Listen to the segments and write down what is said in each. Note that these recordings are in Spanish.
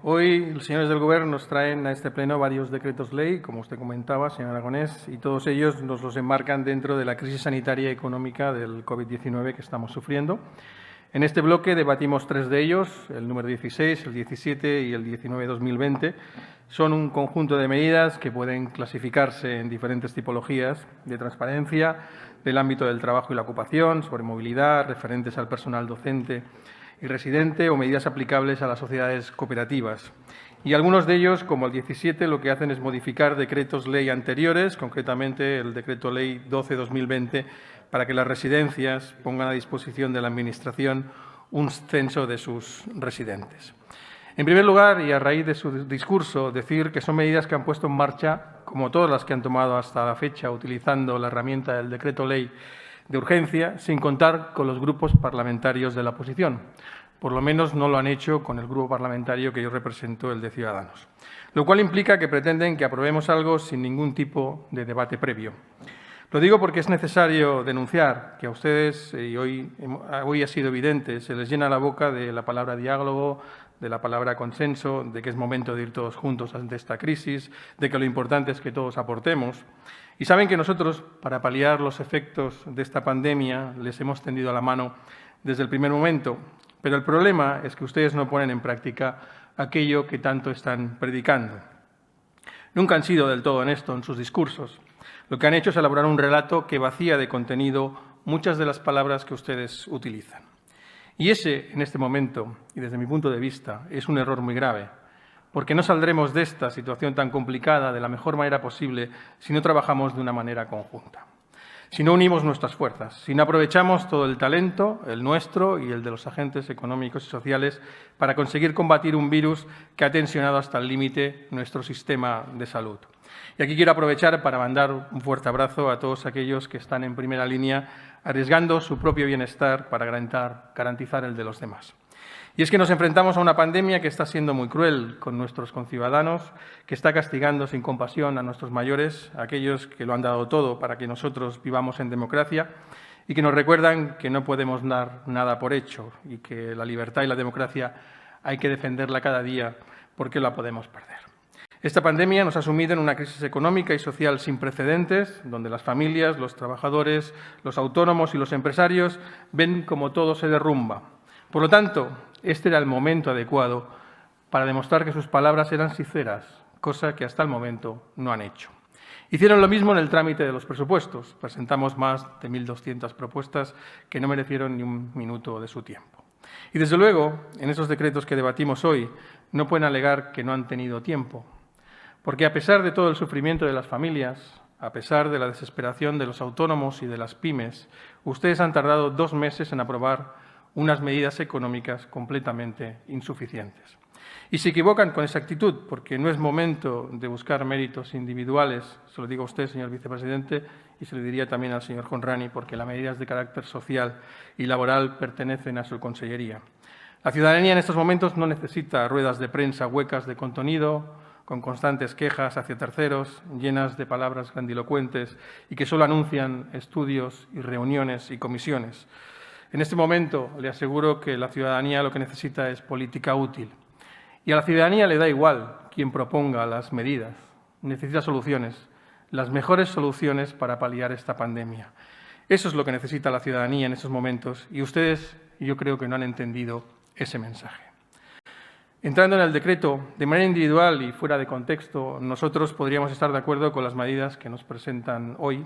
Hoy los señores del Gobierno nos traen a este pleno varios decretos ley, como usted comentaba, señor Aragonés, y todos ellos nos los enmarcan dentro de la crisis sanitaria y económica del COVID-19 que estamos sufriendo. En este bloque debatimos tres de ellos, el número 16, el 17 y el 19-2020. Son un conjunto de medidas que pueden clasificarse en diferentes tipologías de transparencia, del ámbito del trabajo y la ocupación, sobre movilidad, referentes al personal docente y residente o medidas aplicables a las sociedades cooperativas. Y algunos de ellos, como el 17, lo que hacen es modificar decretos ley anteriores, concretamente el decreto ley 12-2020, para que las residencias pongan a disposición de la Administración un censo de sus residentes. En primer lugar, y a raíz de su discurso, decir que son medidas que han puesto en marcha, como todas las que han tomado hasta la fecha, utilizando la herramienta del decreto ley de urgencia, sin contar con los grupos parlamentarios de la oposición. Por lo menos no lo han hecho con el grupo parlamentario que yo represento, el de Ciudadanos. Lo cual implica que pretenden que aprobemos algo sin ningún tipo de debate previo. Lo digo porque es necesario denunciar que a ustedes, y hoy ha sido evidente, se les llena la boca de la palabra diálogo, de la palabra consenso, de que es momento de ir todos juntos ante esta crisis, de que lo importante es que todos aportemos. Y saben que nosotros, para paliar los efectos de esta pandemia, les hemos tendido la mano desde el primer momento. Pero el problema es que ustedes no ponen en práctica aquello que tanto están predicando. Nunca han sido del todo honestos en sus discursos. Lo que han hecho es elaborar un relato que vacía de contenido muchas de las palabras que ustedes utilizan. Y ese, en este momento, y desde mi punto de vista, es un error muy grave, porque no saldremos de esta situación tan complicada de la mejor manera posible si no trabajamos de una manera conjunta, si no unimos nuestras fuerzas, si no aprovechamos todo el talento, el nuestro y el de los agentes económicos y sociales, para conseguir combatir un virus que ha tensionado hasta el límite nuestro sistema de salud. Y aquí quiero aprovechar para mandar un fuerte abrazo a todos aquellos que están en primera línea arriesgando su propio bienestar para garantizar el de los demás. Y es que nos enfrentamos a una pandemia que está siendo muy cruel con nuestros conciudadanos, que está castigando sin compasión a nuestros mayores, a aquellos que lo han dado todo para que nosotros vivamos en democracia y que nos recuerdan que no podemos dar nada por hecho y que la libertad y la democracia hay que defenderla cada día porque la podemos perder. Esta pandemia nos ha sumido en una crisis económica y social sin precedentes, donde las familias, los trabajadores, los autónomos y los empresarios ven como todo se derrumba. Por lo tanto, este era el momento adecuado para demostrar que sus palabras eran sinceras, cosa que hasta el momento no han hecho. Hicieron lo mismo en el trámite de los presupuestos. Presentamos más de 1.200 propuestas que no merecieron ni un minuto de su tiempo. Y, desde luego, en esos decretos que debatimos hoy, no pueden alegar que no han tenido tiempo, porque a pesar de todo el sufrimiento de las familias, a pesar de la desesperación de los autónomos y de las pymes, ustedes han tardado 2 meses en aprobar unas medidas económicas completamente insuficientes. Y se equivocan con esa actitud, porque no es momento de buscar méritos individuales, se lo digo a usted, señor vicepresidente, y se lo diría también al señor Homrani, porque las medidas de carácter social y laboral pertenecen a su consellería. La ciudadanía en estos momentos no necesita ruedas de prensa huecas de contenido, con constantes quejas hacia terceros, llenas de palabras grandilocuentes y que solo anuncian estudios y reuniones y comisiones. En este momento le aseguro que la ciudadanía lo que necesita es política útil. Y a la ciudadanía le da igual quien proponga las medidas. Necesita soluciones, las mejores soluciones para paliar esta pandemia. Eso es lo que necesita la ciudadanía en estos momentos y ustedes, yo creo que no han entendido ese mensaje. Entrando en el decreto, de manera individual y fuera de contexto, nosotros podríamos estar de acuerdo con las medidas que nos presentan hoy,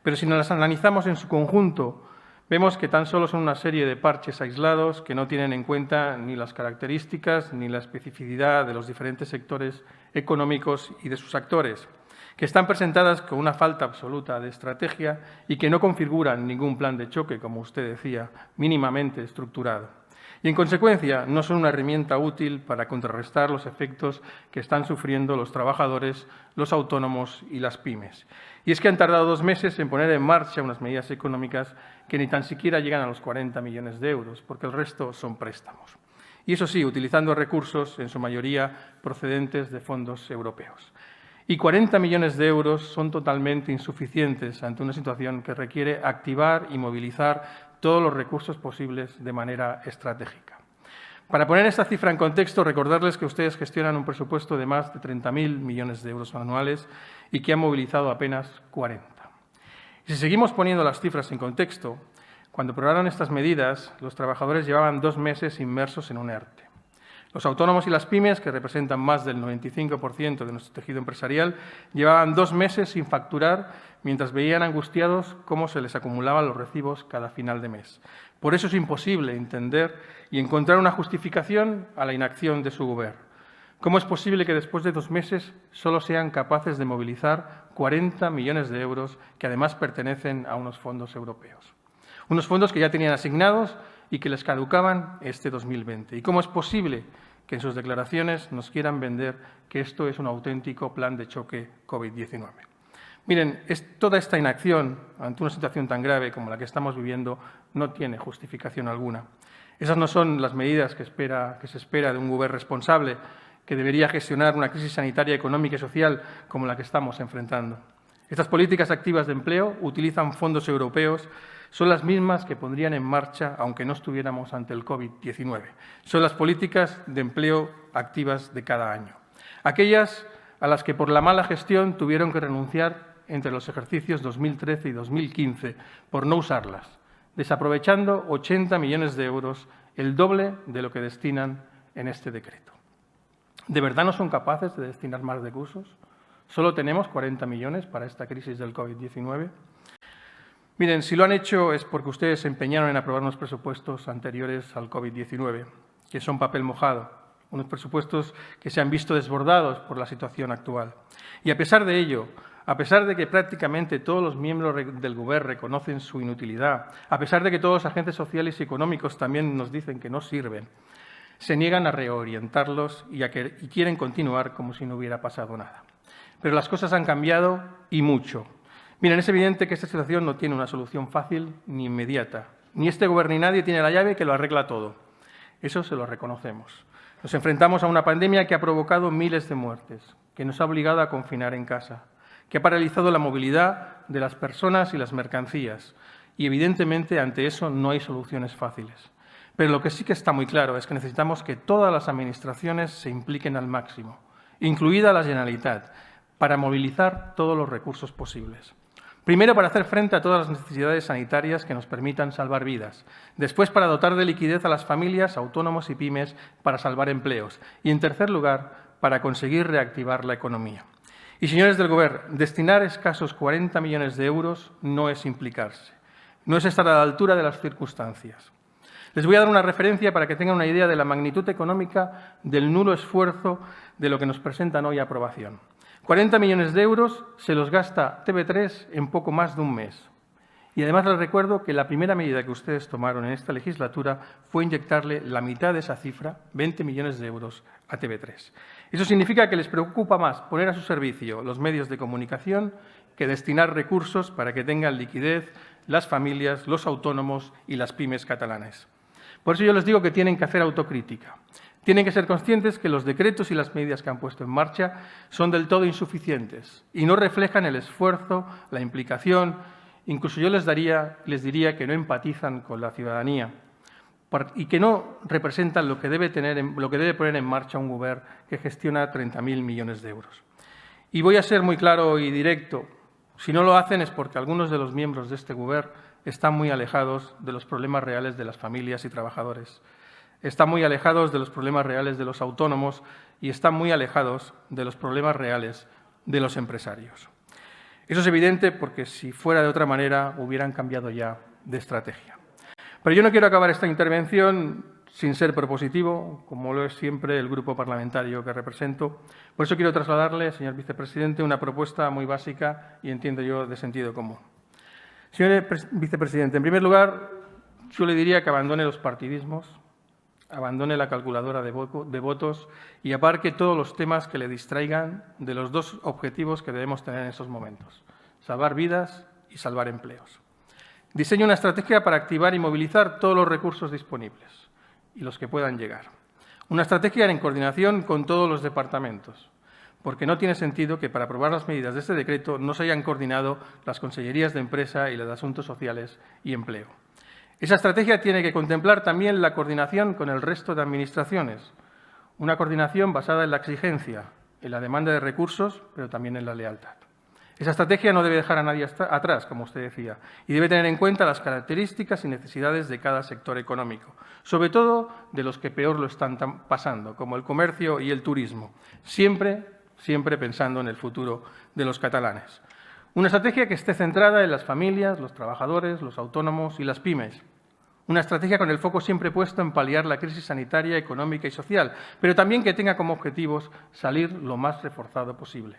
pero si nos las analizamos en su conjunto, vemos que tan solo son una serie de parches aislados que no tienen en cuenta ni las características ni la especificidad de los diferentes sectores económicos y de sus actores, que están presentadas con una falta absoluta de estrategia y que no configuran ningún plan de choque, como usted decía, mínimamente estructurado. Y, en consecuencia, no son una herramienta útil para contrarrestar los efectos que están sufriendo los trabajadores, los autónomos y las pymes. Y es que han tardado 2 meses en poner en marcha unas medidas económicas que ni tan siquiera llegan a los 40 millones de euros, porque el resto son préstamos. Y eso sí, utilizando recursos, en su mayoría, procedentes de fondos europeos. Y 40 millones de euros son totalmente insuficientes ante una situación que requiere activar y movilizar todos los recursos posibles de manera estratégica. Para poner esta cifra en contexto, recordarles que ustedes gestionan un presupuesto de más de 30.000 millones de euros anuales y que han movilizado apenas 40. Y si seguimos poniendo las cifras en contexto, cuando aprobaron estas medidas, los trabajadores llevaban 2 meses inmersos en un ERTE. Los autónomos y las pymes, que representan más del 95% de nuestro tejido empresarial, llevaban 2 meses sin facturar mientras veían angustiados cómo se les acumulaban los recibos cada final de mes. Por eso es imposible entender y encontrar una justificación a la inacción de su Gobierno. ¿Cómo es posible que después de 2 meses solo sean capaces de movilizar 40 millones de euros que además pertenecen a unos fondos europeos? Unos fondos que ya tenían asignados y que les caducaban este 2020. ¿Y cómo es posible que en sus declaraciones nos quieran vender que esto es un auténtico plan de choque COVID-19? Miren, toda esta inacción ante una situación tan grave como la que estamos viviendo no tiene justificación alguna. Esas no son las medidas que se espera de un Gobierno responsable que debería gestionar una crisis sanitaria, económica y social como la que estamos enfrentando. Estas políticas activas de empleo utilizan fondos europeos, son las mismas que pondrían en marcha aunque no estuviéramos ante el COVID-19. Son las políticas de empleo activas de cada año. Aquellas a las que por la mala gestión tuvieron que renunciar entre los ejercicios 2013 y 2015 por no usarlas, desaprovechando 80 millones de euros, el doble de lo que destinan en este decreto. ¿De verdad no son capaces de destinar más recursos? ¿Solo tenemos 40 millones para esta crisis del COVID-19? Miren, si lo han hecho es porque ustedes se empeñaron en aprobar unos presupuestos anteriores al COVID-19, que son papel mojado, unos presupuestos que se han visto desbordados por la situación actual. Y a pesar de ello, a pesar de que prácticamente todos los miembros del Gobierno reconocen su inutilidad, a pesar de que todos los agentes sociales y económicos también nos dicen que no sirven, se niegan a reorientarlos y quieren continuar como si no hubiera pasado nada. Pero las cosas han cambiado y mucho. Miren, es evidente que esta situación no tiene una solución fácil ni inmediata. Ni este Gobierno ni nadie tiene la llave que lo arregla todo. Eso se lo reconocemos. Nos enfrentamos a una pandemia que ha provocado miles de muertes, que nos ha obligado a confinar en casa, que ha paralizado la movilidad de las personas y las mercancías. Y, evidentemente, ante eso no hay soluciones fáciles. Pero lo que sí que está muy claro es que necesitamos que todas las administraciones se impliquen al máximo, incluida la Generalitat, para movilizar todos los recursos posibles. Primero, para hacer frente a todas las necesidades sanitarias que nos permitan salvar vidas. Después, para dotar de liquidez a las familias, autónomos y pymes para salvar empleos. Y, en tercer lugar, para conseguir reactivar la economía. Y, señores del Gobierno, destinar escasos 40 millones de euros no es implicarse. No es estar a la altura de las circunstancias. Les voy a dar una referencia para que tengan una idea de la magnitud económica del nulo esfuerzo de lo que nos presentan hoy a aprobación. 40 millones de euros se los gasta TV3 en poco más de un mes. Y además les recuerdo que la primera medida que ustedes tomaron en esta legislatura fue inyectarle la mitad de esa cifra, 20 millones de euros, a TV3. Eso significa que les preocupa más poner a su servicio los medios de comunicación que destinar recursos para que tengan liquidez las familias, los autónomos y las pymes catalanas. Por eso yo les digo que tienen que hacer autocrítica. Tienen que ser conscientes que los decretos y las medidas que han puesto en marcha son del todo insuficientes y no reflejan el esfuerzo, la implicación, incluso yo les diría que no empatizan con la ciudadanía y que no representan lo que debe poner en marcha un Gobierno que gestiona 30.000 millones de euros. Y voy a ser muy claro y directo. Si no lo hacen es porque algunos de los miembros de este Gobierno están muy alejados de los problemas reales de las familias y trabajadores. Están muy alejados de los problemas reales de los autónomos y están muy alejados de los problemas reales de los empresarios. Eso es evidente porque si fuera de otra manera hubieran cambiado ya de estrategia. Pero yo no quiero acabar esta intervención sin ser propositivo, como lo es siempre el grupo parlamentario que represento. Por eso quiero trasladarle, señor vicepresidente, una propuesta muy básica y, entiendo yo, de sentido común. Señor vicepresidente, en primer lugar, yo le diría que abandone los partidismos, abandone la calculadora de votos y aparque todos los temas que le distraigan de los dos objetivos que debemos tener en estos momentos: salvar vidas y salvar empleos. Diseñe una estrategia para activar y movilizar todos los recursos disponibles y los que puedan llegar. Una estrategia en coordinación con todos los departamentos, porque no tiene sentido que para aprobar las medidas de este decreto no se hayan coordinado las consellerías de Empresa y las de Asuntos Sociales y Empleo. Esa estrategia tiene que contemplar también la coordinación con el resto de administraciones, una coordinación basada en la exigencia, en la demanda de recursos, pero también en la lealtad. Esa estrategia no debe dejar a nadie atrás, como usted decía, y debe tener en cuenta las características y necesidades de cada sector económico, sobre todo de los que peor lo están pasando, como el comercio y el turismo, siempre pensando en el futuro de los catalanes. Una estrategia que esté centrada en las familias, los trabajadores, los autónomos y las pymes. Una estrategia con el foco siempre puesto en paliar la crisis sanitaria, económica y social, pero también que tenga como objetivos salir lo más reforzado posible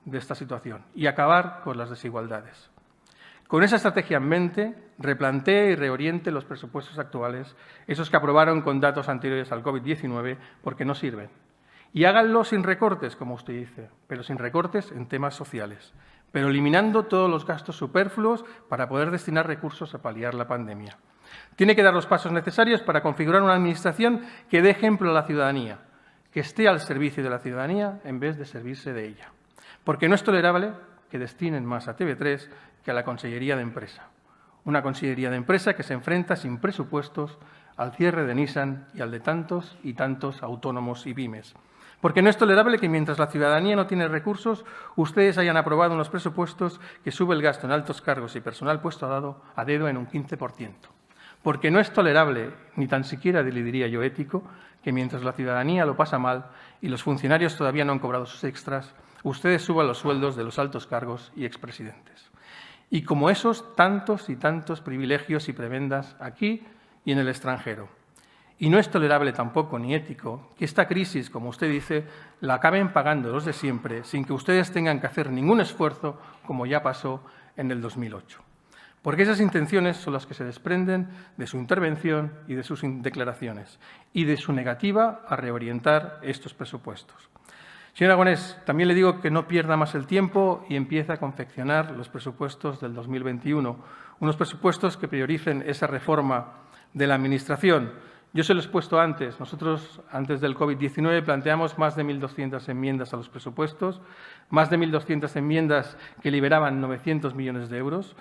de esta situación y acabar con las desigualdades. Con esa estrategia en mente, replantee y reoriente los presupuestos actuales, esos que aprobaron con datos anteriores al COVID-19, porque no sirven. Y háganlo sin recortes, como usted dice, pero sin recortes en temas sociales, pero eliminando todos los gastos superfluos para poder destinar recursos a paliar la pandemia. Tiene que dar los pasos necesarios para configurar una administración que dé ejemplo a la ciudadanía, que esté al servicio de la ciudadanía en vez de servirse de ella. Porque no es tolerable que destinen más a TV3 que a la Consellería de Empresa. Una Consellería de Empresa que se enfrenta sin presupuestos al cierre de Nissan y al de tantos y tantos autónomos y pymes. Porque no es tolerable que mientras la ciudadanía no tiene recursos, ustedes hayan aprobado unos presupuestos que sube el gasto en altos cargos y personal puesto a dedo en un 15%. Porque no es tolerable, ni tan siquiera le diría yo ético, que mientras la ciudadanía lo pasa mal y los funcionarios todavía no han cobrado sus extras, ustedes suban los sueldos de los altos cargos y expresidentes. Y como esos, tantos y tantos privilegios y prebendas aquí y en el extranjero. Y no es tolerable tampoco ni ético que esta crisis, como usted dice, la acaben pagando los de siempre sin que ustedes tengan que hacer ningún esfuerzo, como ya pasó en el 2008. Porque esas intenciones son las que se desprenden de su intervención y de sus declaraciones y de su negativa a reorientar estos presupuestos. Señor Aragonés, también le digo que no pierda más el tiempo y empiece a confeccionar los presupuestos del 2021, unos presupuestos que prioricen esa reforma de la Administración. Yo se lo he expuesto antes. Nosotros, antes del COVID-19, planteamos más de 1.200 enmiendas a los presupuestos, más de 1.200 enmiendas que liberaban 900 millones de euros,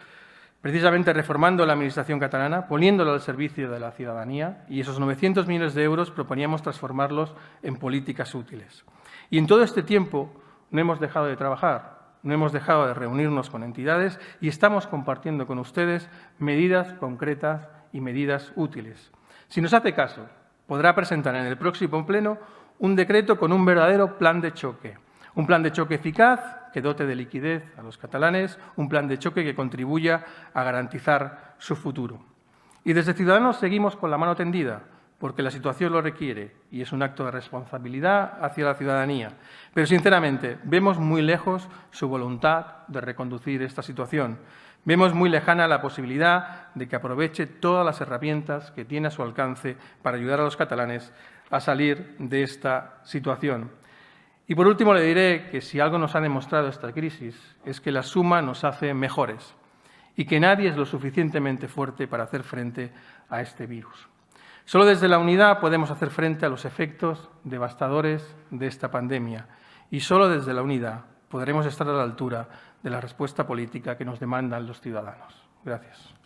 precisamente reformando la Administración catalana, poniéndola al servicio de la ciudadanía, y esos 900 millones de euros proponíamos transformarlos en políticas útiles. Y en todo este tiempo no hemos dejado de trabajar, no hemos dejado de reunirnos con entidades y estamos compartiendo con ustedes medidas concretas y medidas útiles. Si nos hace caso, podrá presentar en el próximo pleno un decreto con un verdadero plan de choque. Un plan de choque eficaz que dote de liquidez a los catalanes, un plan de choque que contribuya a garantizar su futuro. Y desde Ciudadanos seguimos con la mano tendida, porque la situación lo requiere y es un acto de responsabilidad hacia la ciudadanía. Pero, sinceramente, vemos muy lejos su voluntad de reconducir esta situación. Vemos muy lejana la posibilidad de que aproveche todas las herramientas que tiene a su alcance para ayudar a los catalanes a salir de esta situación. Y, por último, le diré que si algo nos ha demostrado esta crisis es que la suma nos hace mejores y que nadie es lo suficientemente fuerte para hacer frente a este virus. Solo desde la unidad podemos hacer frente a los efectos devastadores de esta pandemia y solo desde la unidad podremos estar a la altura de la respuesta política que nos demandan los ciudadanos. Gracias.